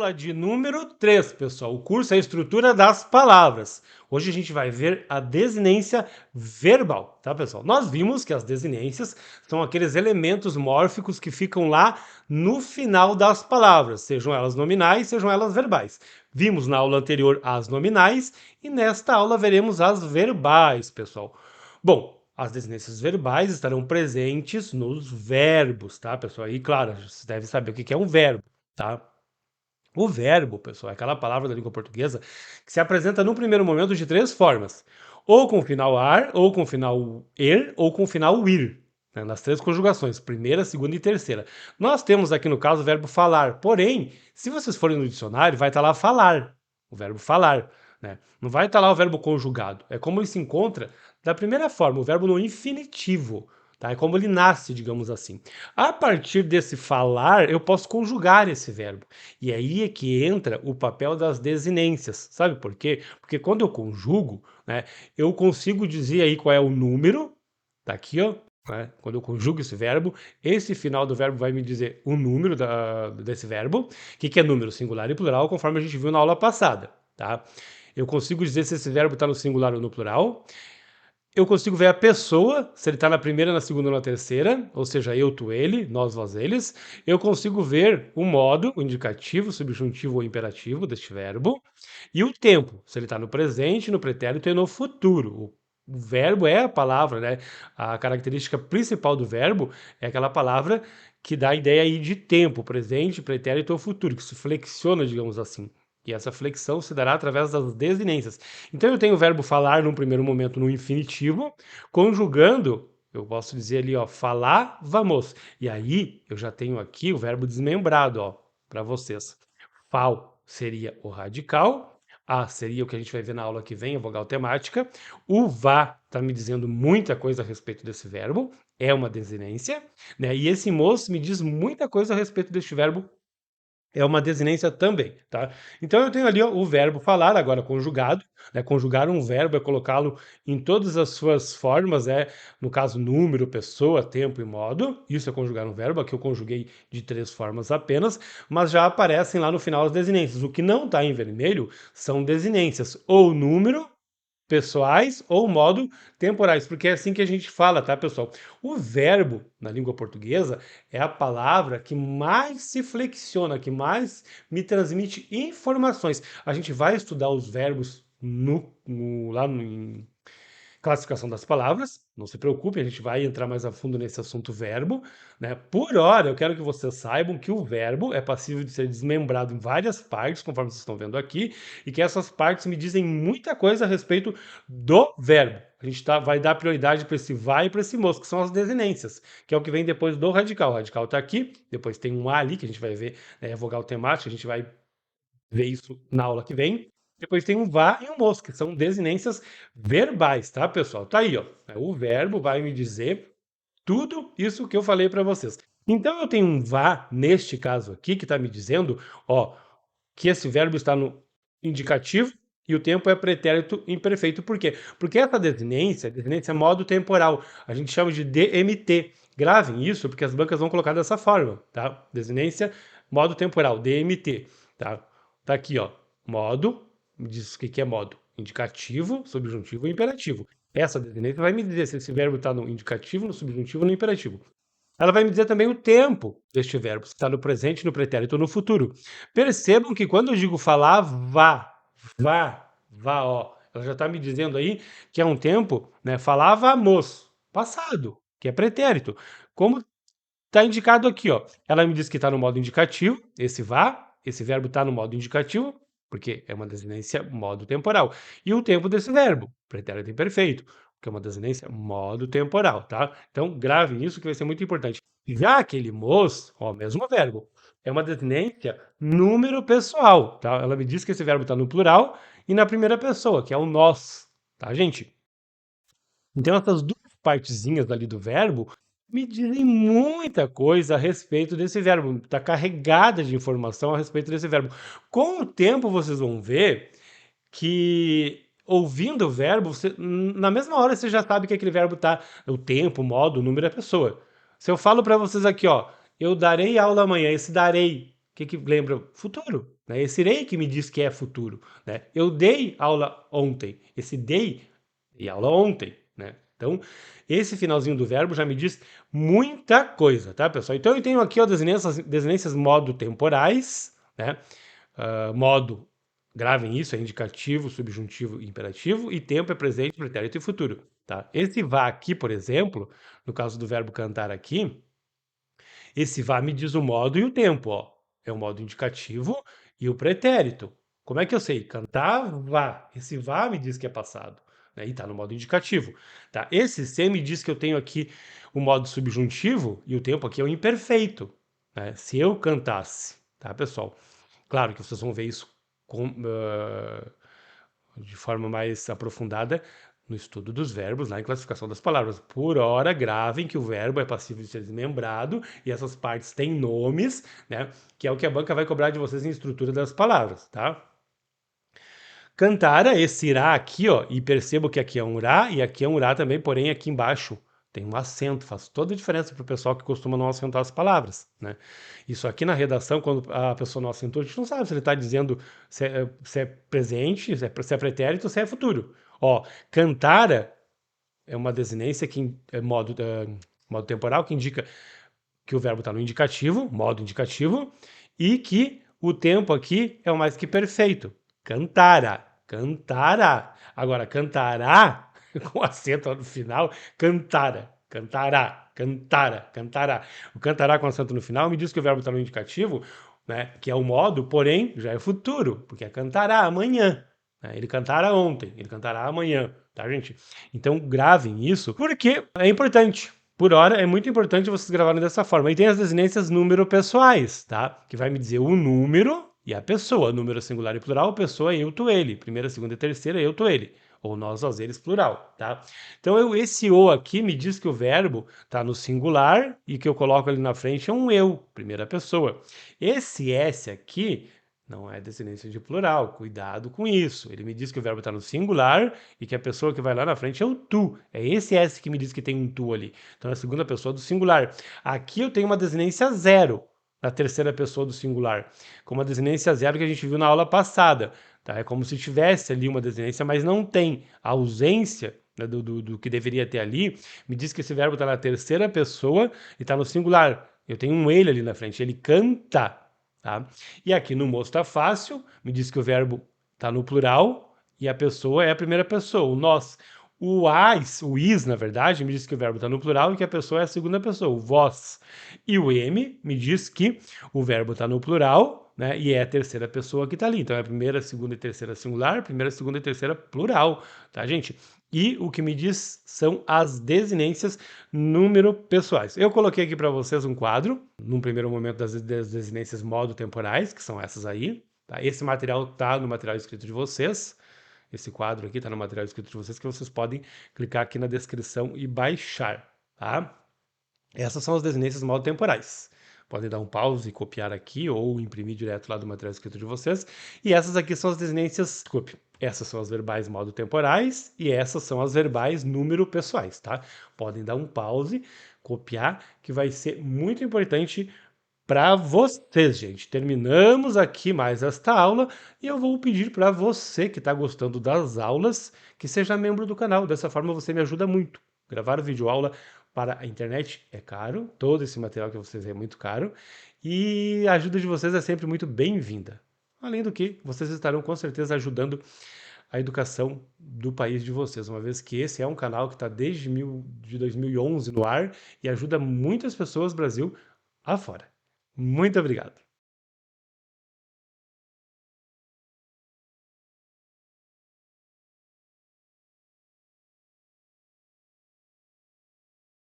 Aula de número 3, pessoal. O curso é a estrutura das palavras. Hoje a gente vai ver a desinência verbal, tá, pessoal? Nós vimos que as desinências são aqueles elementos mórficos que ficam lá no final das palavras, sejam elas nominais, sejam elas verbais. Vimos na aula anterior as nominais e nesta aula veremos as verbais, pessoal. Bom, as desinências verbais estarão presentes nos verbos, tá, pessoal? E claro, você deve saber o que é um verbo, tá? O verbo, pessoal, é aquela palavra da língua portuguesa que se apresenta no primeiro momento de três formas: ou com o final ar, ou com o final er, ou com o final ir, né? Nas três conjugações, primeira, segunda e terceira. Nós temos aqui no caso o verbo falar, porém, se vocês forem no dicionário, vai estar lá falar, o verbo falar, né? Não vai estar lá o verbo conjugado. É como ele se encontra da primeira forma, o verbo no infinitivo. Tá? É como ele nasce, digamos assim. A partir desse falar, eu posso conjugar esse verbo. E aí é que entra o papel das desinências. Sabe por quê? Porque quando eu conjugo, né, eu consigo dizer aí qual é o número, tá aqui, ó, né, quando eu conjugo esse verbo, esse final do verbo vai me dizer o número desse verbo. O que é número? Singular e plural, conforme a gente viu na aula passada, tá? Eu consigo dizer se esse verbo está no singular ou no plural. Eu consigo ver a pessoa, se ele está na primeira, na segunda ou na terceira, ou seja, eu, tu, ele, nós, vós, eles. Eu consigo ver o modo, o indicativo, subjuntivo ou imperativo deste verbo. E o tempo, se ele está no presente, no pretérito e no futuro. O verbo é a palavra, né? A característica principal do verbo é aquela palavra que dá a ideia aí de tempo, presente, pretérito ou futuro, que se flexiona, digamos assim. E essa flexão se dará através das desinências. Então eu tenho o verbo falar num primeiro momento no infinitivo, conjugando, eu posso dizer ali, ó, falar, vamos. E aí eu já tenho aqui o verbo desmembrado, ó, para vocês. Fal seria o radical, a seria o que a gente vai ver na aula que vem, a vogal temática. O vá está me dizendo muita coisa a respeito desse verbo, é uma desinência, né? E esse moço me diz muita coisa a respeito deste verbo, é uma desinência também, tá? Então eu tenho ali, ó, o verbo falar, agora conjugado, né? Conjugar um verbo é colocá-lo em todas as suas formas, no caso, número, pessoa, tempo e modo. Isso é conjugar um verbo, aqui eu conjuguei de três formas apenas, mas já aparecem lá no final as desinências. O que não está em vermelho são desinências, ou número, pessoais ou modo temporais, porque é assim que a gente fala, tá, pessoal? O verbo na língua portuguesa é a palavra que mais se flexiona, que mais me transmite informações. A gente vai estudar os verbos lá em classificação das palavras, não se preocupe, a gente vai entrar mais a fundo nesse assunto verbo, né? Por hora, eu quero que vocês saibam que o verbo é passível de ser desmembrado em várias partes, conforme vocês estão vendo aqui, e que essas partes me dizem muita coisa a respeito do verbo. A gente vai dar prioridade para esse vai e para esse moço, que são as desinências, que é o que vem depois do radical. O radical está aqui, depois tem um A ali, que a gente vai ver, né, vogal temática, a gente vai ver isso na aula que vem. Depois tem um vá e um moço, que são desinências verbais, tá, pessoal? Tá aí, ó. O verbo vai me dizer tudo isso que eu falei para vocês. Então eu tenho um vá neste caso aqui que está me dizendo, ó, que esse verbo está no indicativo e o tempo é pretérito imperfeito. Por quê? Porque essa desinência é modo temporal. A gente chama de DMT. Gravem isso, porque as bancas vão colocar dessa forma, tá? Desinência, modo temporal, DMT, tá? Tá aqui, ó. Modo, diz o que é modo? Indicativo, subjuntivo e imperativo. Essa desinência vai me dizer se esse verbo está no indicativo, no subjuntivo ou no imperativo. Ela vai me dizer também o tempo deste verbo, se está no presente, no pretérito ou no futuro. Percebam que quando eu digo falar, vá, ó, ela já está me dizendo aí que é um tempo, né? Falávamos, passado, que é pretérito. Como está indicado aqui, ó. Ela me diz que está no modo indicativo, esse vá, esse verbo está no modo indicativo, porque é uma desinência modo temporal. E o tempo desse verbo, pretérito imperfeito, que é uma desinência modo temporal, tá? Então, gravem isso que vai ser muito importante. Já aquele moço, ó, mesmo verbo, é uma desinência número pessoal, tá? Ela me diz que esse verbo está no plural e na primeira pessoa, que é o nós, tá, gente? Então, essas duas partezinhas ali do verbo me dizem muita coisa a respeito desse verbo, está carregada de informação a respeito desse verbo. Com o tempo, vocês vão ver que, ouvindo o verbo, na mesma hora você já sabe que aquele verbo está o tempo, o modo, o número e a pessoa. Se eu falo para vocês aqui, ó, eu darei aula amanhã, esse darei, que lembra? Futuro, né? Esse irei que me diz que é futuro, né? Eu dei aula ontem, esse dei e aula ontem, né? Então, esse finalzinho do verbo já me diz muita coisa, tá, pessoal? Então, eu tenho aqui, ó, desinências modo temporais, né? Modo, gravem isso, é indicativo, subjuntivo e imperativo, e tempo é presente, pretérito e futuro, tá? Esse vá aqui, por exemplo, no caso do verbo cantar aqui, esse vá me diz o modo e o tempo, ó. É o modo indicativo e o pretérito. Como é que eu sei? Cantar, vá. Esse vá me diz que é passado, né? E tá no modo indicativo, tá? Esse se me diz que eu tenho aqui o modo subjuntivo e o tempo aqui é o imperfeito, né? Se eu cantasse, tá, pessoal? Claro que vocês vão ver isso de forma mais aprofundada no estudo dos verbos, lá em classificação das palavras. Por hora, gravem que o verbo é passível de ser desmembrado e essas partes têm nomes, né? Que é o que a banca vai cobrar de vocês em estrutura das palavras, tá? Cantara, esse irá aqui, ó, e percebo que aqui é um irá e aqui é um irá também, porém aqui embaixo tem um acento, faz toda a diferença para o pessoal que costuma não acentuar as palavras, né? Isso aqui na redação, quando a pessoa não acentua, a gente não sabe se ele está dizendo se é presente, se é pretérito, se é futuro. Ó, cantara é uma desinência que é modo temporal, que indica que o verbo está no indicativo, modo indicativo, e que o tempo aqui é o mais que perfeito. Cantara, cantara. Agora, cantará, com acento no final, cantara, cantará, cantara, cantará. O cantará com acento no final me diz que o verbo está no indicativo, né, que é o modo, porém, já é futuro, porque é cantará amanhã. Né? Ele cantará ontem, ele cantará amanhã, tá, gente? Então, gravem isso, porque é importante. Por hora, é muito importante vocês gravarem dessa forma. E tem as desinências número pessoais, tá? Que vai me dizer o número e a pessoa. Número singular e plural, pessoa, eu, tu, ele. Primeira, segunda e terceira, eu, tu, ele. Ou nós, nós, eles, plural, tá? Então, esse o aqui me diz que o verbo tá no singular e que eu coloco ali na frente é um eu, primeira pessoa. Esse S aqui não é descendência de plural, cuidado com isso. Ele me diz que o verbo está no singular e que a pessoa que vai lá na frente é o tu. É esse S que me diz que tem um tu ali. Então é a segunda pessoa do singular. Aqui eu tenho uma desinência zero na terceira pessoa do singular, como a desinência zero que a gente viu na aula passada. Tá? É como se tivesse ali uma desinência, mas não tem. A ausência, né, do que deveria ter ali me diz que esse verbo está na terceira pessoa e está no singular. Eu tenho um ele ali na frente. Ele canta. Tá? E aqui no moço está fácil, me diz que o verbo está no plural e a pessoa é a primeira pessoa, o nós. O as, o is, na verdade, me diz que o verbo está no plural e que a pessoa é a segunda pessoa, o vós. E o m me diz que o verbo está no plural, né, e é a terceira pessoa que está ali. Então é a primeira, segunda e terceira singular, primeira, segunda e terceira plural, tá, gente? E o que me diz são as desinências número pessoais. Eu coloquei aqui para vocês um quadro, num primeiro momento das desinências modo temporais, que são essas aí. Tá? Esse material está no material escrito de vocês. Esse quadro aqui está no material escrito de vocês, que vocês podem clicar aqui na descrição e baixar. Tá? Essas são as desinências modo temporais. Podem dar um pause e copiar aqui ou imprimir direto lá do material escrito de vocês. E essas aqui são as desinências, desculpe, essas são as verbais modo temporais e essas são as verbais número pessoais, tá? Podem dar um pause, copiar, que vai ser muito importante para vocês, gente. Terminamos aqui mais esta aula e eu vou pedir para você que está gostando das aulas que seja membro do canal. Dessa forma você me ajuda muito. Gravar vídeo aula para a internet é caro, todo esse material que vocês é muito caro e a ajuda de vocês é sempre muito bem-vinda. Além do que, vocês estarão com certeza ajudando a educação do país de vocês, uma vez que esse é um canal que está desde 2011 no ar e ajuda muitas pessoas Brasil afora. Muito obrigado.